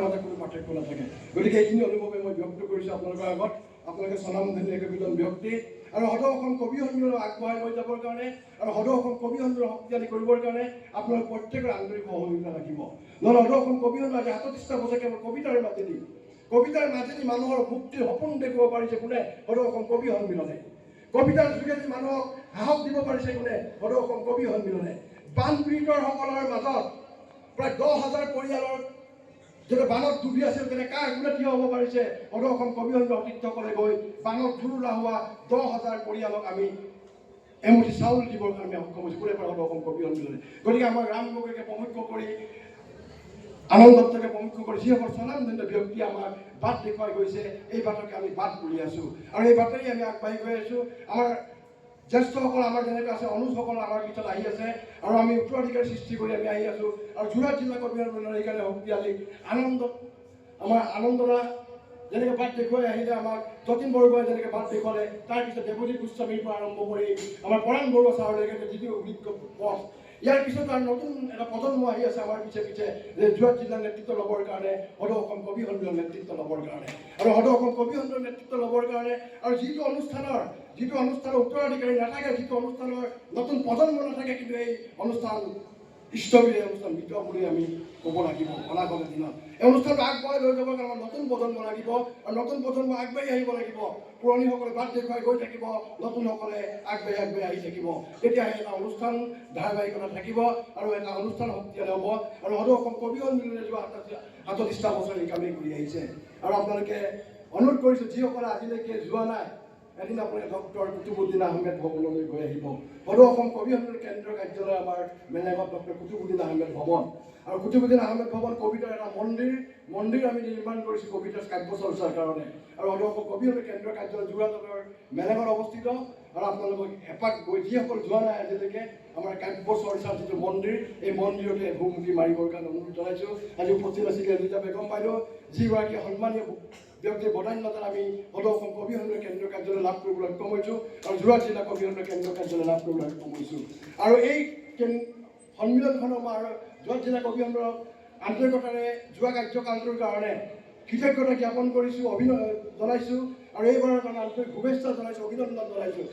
মাজত কোনো পাৰ্থক্য নাথাকে। গতিকে এইখিনি অনুভৱে মই ব্যক্ত কৰিছোঁ আপোনালোকৰ আগত। আপোনালোকে স্বনামধন্য একবিজন ব্যক্তি আৰু সদৌ অসম কবি সন্মিলন আগবঢ়াই লৈ যাবৰ কাৰণে আৰু সদৌ অসম কবি সন্মিলন শক্তিশালী কৰিবৰ কাৰণে আপোনালোক প্ৰত্যেকৰ আন্তৰিক সহযোগিতা লাগিব। নহ'লে সদৌ অসম কবি সন্মিলন আজি ৩৭টা বছৰ কেৱল কবিতাৰ মাজেদি মানুহৰ মুক্তিৰ সপোন দেখুৱাব পাৰিছে কোনে? সদৌ অসম কবি সন্মিলনে। কবিতাৰ যোগেদি মানুহক সাহস দিব পাৰিছে কোনে? সদৌ অসম কবি সন্মিলনে। বানপীড়িতসকলৰ মাজত প্ৰায় 10,000 পৰিয়ালৰ যেতিয়া বানত ডুবি আছিল তেনে কাৰ কোনে থিয় হ'ব পাৰিছে? সদৌ অসম কবি সন্মিলন সতীৰ্থসকলে গৈ বানত জুৰুলা হোৱা 10,000 পৰিয়ালক আমি এমুঠি চাউল দিবৰ কাৰণে সক্ষম হৈছোঁ কোনে? সদৌ অসম কবি সন্মিলনে। গতিকে আমাৰ ৰাম গগৈকে প্ৰমুখ্য কৰি আনন্দ দত্তকে প্ৰমুখ্য কৰি যিসকল স্বনামধন্য ব্যক্তি আমাক বাট দেখুৱাই গৈছে এই বাটকে আমি বাট বুলি আছোঁ আৰু এই বাটেৰে আমি আগবাঢ়ি গৈ আছোঁ। আমাৰ জ্যেষ্ঠসকল আমাৰ যেনেকৈ আছে অনুজসকল আমাৰ পিছত আহি আছে আৰু আমি উত্তৰাধিকাৰ সৃষ্টি কৰি আমি আহি আছোঁ আৰু যোৰহাট জিলা কবি সন্মিলনৰ এইকাৰণে শক্তিশালী আমাৰ আনন্দৰা যেনেকৈ বাট দেখুৱাই আহিলে আমাক যতীন বৰগোহাঁই যেনেকৈ বাট দেখুৱালে তাৰপিছত দেৱজিৎ গোস্বামীৰ পৰা আৰম্ভ কৰি আমাৰ পৰাণ বৰুৱা ছাৰলৈকে যিটো অভিজ্ঞ পথ ইয়াৰ পিছত আৰু নতুন এটা প্ৰজন্ম আহি আছে আমাৰ পিছে যে যোৰহাট জিলাৰ নেতৃত্ব ল'বৰ কাৰণে সদৌ অসম কবি সন্মিলনৰ নেতৃত্ব ল'বৰ কাৰণে আৰু সদৌ অসম কবি সন্মিলনৰ নেতৃত্ব ল'বৰ কাৰণে আৰু যিটো অনুষ্ঠানৰ উত্তৰাধিকাৰী নাথাকে, যিটো অনুষ্ঠানৰ নতুন প্ৰজন্ম নাথাকে, কিন্তু এই অনুষ্ঠান স্থবিৰ অনুষ্ঠান মৃত বুলি আমি ক'ব লাগিব অনাগত দিনত। এই অনুষ্ঠানটো আগবঢ়াই লৈ যাবৰ কাৰণে নতুন প্ৰজন্ম লাগিব আৰু নতুন প্ৰজন্ম আগবাঢ়ি আহিব লাগিব। পুৰণিসকলে বাট দেখুৱাই গৈ থাকিব, নতুনসকলে আগবাঢ়ি আহি থাকিব। তেতিয়াহে এটা অনুষ্ঠান ধাৰাবাহিকতা থাকিব আৰু এটা অনুষ্ঠান শক্তিশালী হ'ব। আৰু সদৌ অসম কবি সন্মিলনে যোৱা ৩৭টা বছৰ এই কামেই কৰি আহিছে আৰু আপোনালোকে অনুৰোধ কৰিছোঁ যিসকলে আজিলৈকে যোৱা নাই এদিন আপোনালোকে ডক্টৰ কুতুবুদ্দিন আহমেদ ভৱনলৈ গৈ আহিব। সদৌ অসম কবি সন্মিলন কেন্দ্ৰীয় কাৰ্যালয় আমাৰ মেনেগত ডক্টৰ কুতুবুদ্দিন আহমেদ ভৱন আৰু কুতুবুদ্দিন আহমেদ ভৱন কবিতাৰ এটা মন্দিৰ আমি নিৰ্মাণ কৰিছোঁ কবিতাৰ কাব্য চৰ্চাৰ কাৰণে আৰু সদৌ অসম কবি সন্মিলন কেন্দ্ৰীয় কাৰ্যালয় যোৰহাটৰ মেনেগত অৱস্থিত আৰু আপোনালোকক এপাক গৈ যিসকল যোৱা নাই আজিলৈকে আমাৰ কাব্য চৰ্চাৰ যিটো মন্দিৰ এই মন্দিৰতে ভূমুখি মাৰিবৰ কাৰণে অনুৰোধ জনাইছোঁ। আজি উপস্থিত আছিলে ৰীতা বেগম বাইদেউ যিগৰাকী সন্মানীয় ব্যক্তিৰ বদান্যতাত আমি সদৌ অসম কবি সন্মিলন কেন্দ্ৰীয় কাৰ্যালয় লাভ কৰিবলৈ সক্ষম হৈছোঁ আৰু যোৰহাট জিলা কবি সন্মিলন কেন্দ্ৰীয় কাৰ্যালয় লাভ কৰিবলৈ সক্ষম হৈছোঁ। আৰু এই সন্মিলনখন আমাৰ যোৰহাট জিলা কবি সন্মিলনক আন্তৰিকতাৰে যোৱা কাৰ্যকালটোৰ কাৰণে কৃতজ্ঞতা জ্ঞাপন কৰিছোঁ, জনাইছোঁ আৰু এইবাৰৰ কাৰণে আন্তৰিক শুভেচ্ছা জনাইছোঁ, অভিনন্দন জনাইছোঁ।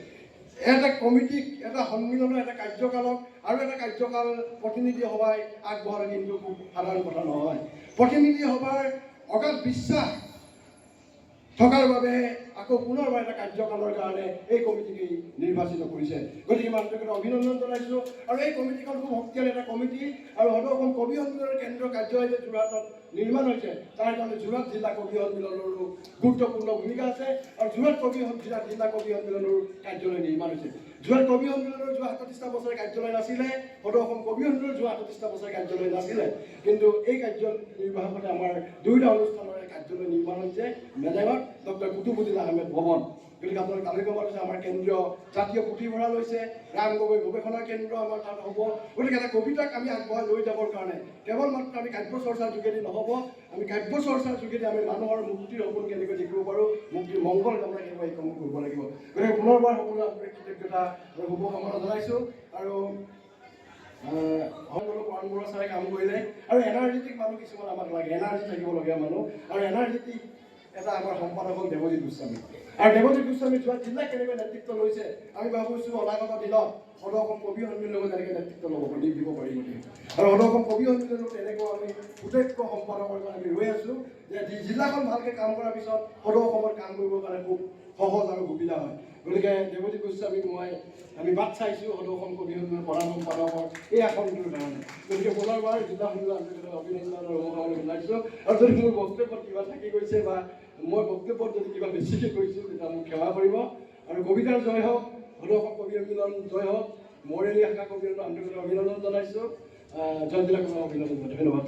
এটা কমিটিক এটা সন্মিলনৰ এটা কাৰ্যকালক আৰু এটা কাৰ্যকাল প্ৰতিনিধি সভাই আগবঢ়ালে কিন্তু খুব সাধাৰণ কথা নহয়। প্ৰতিনিধি সভাৰ অগাধ বিশ্বাস থকাৰ বাবে আকৌ পুনৰবাৰ এটা কাৰ্যকালৰ কাৰণে এই কমিটিকেই নিৰ্বাচিত কৰিছে। গতিকে মই আন্তৰিকতাৰে অভিনন্দন জনাইছোঁ আৰু এই কমিটিখন খুব শক্তিশালী এটা কমিটি আৰু সদৌ অসম কবি সন্মিলনৰ কেন্দ্ৰীয় কাৰ্যালয় যে যোৰহাটত নিৰ্মাণ হৈছে তাৰ কাৰণে যোৰহাট জিলা কবি সন্মিলনৰো গুৰুত্বপূৰ্ণ ভূমিকা আছে আৰু যোৰহাট জিলা কবি সন্মিলনৰ কাৰ্যালয় নিৰ্মাণ হৈছে। যোৰহাট কবি সন্মিলনৰ যোৱা ৩৭টা বছৰ কাৰ্যালয় নাছিলে, সদৌ অসম কবি সন্মিলনৰ যোৱা ৩৭টা বছৰ কাৰ্যালয় নাছিলে, কিন্তু এই কাৰ্য নিৰ্বাহকতে আমাৰ দুয়োটা অনুষ্ঠানৰে কাৰ্যালয় নিৰ্মাণ হৈছে মেনেগত ডক্টৰ কুতুবুদ্দিন আহমেদ ভৱন। গতিকে আপোনালোকে তালৈ গম পাইছে আমাৰ কেন্দ্ৰীয় জাতীয় পুথিভঁৰাল হৈছে, ৰাম গগৈ গৱেষণা কেন্দ্ৰ আমাৰ তাত হ'ব। গতিকে এটা কবিতাক আমি আগবঢ়াই লৈ যাবৰ কাৰণে কেৱল মাত্ৰ আমি কাব্য চৰ্চাৰ যোগেদি নহ'ব, আমি কাব্য চৰ্চাৰ যোগেদি আমি মানুহৰ মুক্তিৰ সপোন কেনেকৈ দেখিব পাৰোঁ, মুক্তিৰ মংগল কামনা কেনেকৈ এই কাম কৰিব লাগিব। গতিকে পুনৰবাৰ সকলোৱে আন্তৰিক কৃতজ্ঞতা আৰু শুভকামনা জনাইছোঁ আৰু পৰাণ বৰুৱা ছাৰে কাম কৰিলে আৰু এনাৰ্জেটিক মানুহ কিছুমান আমাক লাগে, এনাৰ্জি থাকিবলগীয়া মানুহ আৰু এনাৰ্জেটিক এটা আমাৰ সম্পাদক হ'ল দেৱজিৎ গোস্বামী আৰু দেৱজিৎ গোস্বামী যোৰহাট জিলাক কেনেকৈ নেতৃত্ব লৈছে আমি ভাবিছোঁ অনাগত দিনত সদৌ অসম কবি সন্মিলনত তেনেকৈ নেতৃত্ব দিব পাৰিম আৰু সদৌ অসম কবি সন্মিলনত এনেকুৱা আমি সুদক্ষ সম্পাদকৰ কাৰণে আমি ৰৈ আছোঁ যে জিলাখন ভালকৈ কাম কৰাৰ পিছত সদৌ অসমত কাম কৰিবৰ কাৰণে খুব সহজ আৰু সুবিধা হয়। গতিকে দেৱজিৎ গোস্বামীক আমি বাট চাইছোঁ সদৌ অসম কবি সন্মিলনৰ প্ৰধান সম্পাদকৰ এই আসনটোৰ কাৰণে। গতিকে পুনৰবাৰ জিলা সন্মিলন অভিনন্দন আৰু শুভকামনা জনাইছোঁ আৰু যদি মোৰ বক্তব্যত কিবা থাকি গৈছে বা মই বক্তব্যত যদি কিবা বেছিকৈ কৈছোঁ তেতিয়া মোক ক্ষমা কৰিব আৰু কবিতাৰ জয় হওক, সদৌ অসম কবি সন্মিলন জয় হওক, মৰেলী শাখা কবি সন্মিলনৰ আন্তৰিক অভিনন্দন জনাইছোঁ। জয় জিলাক অভিনন্দন, ধন্যবাদ।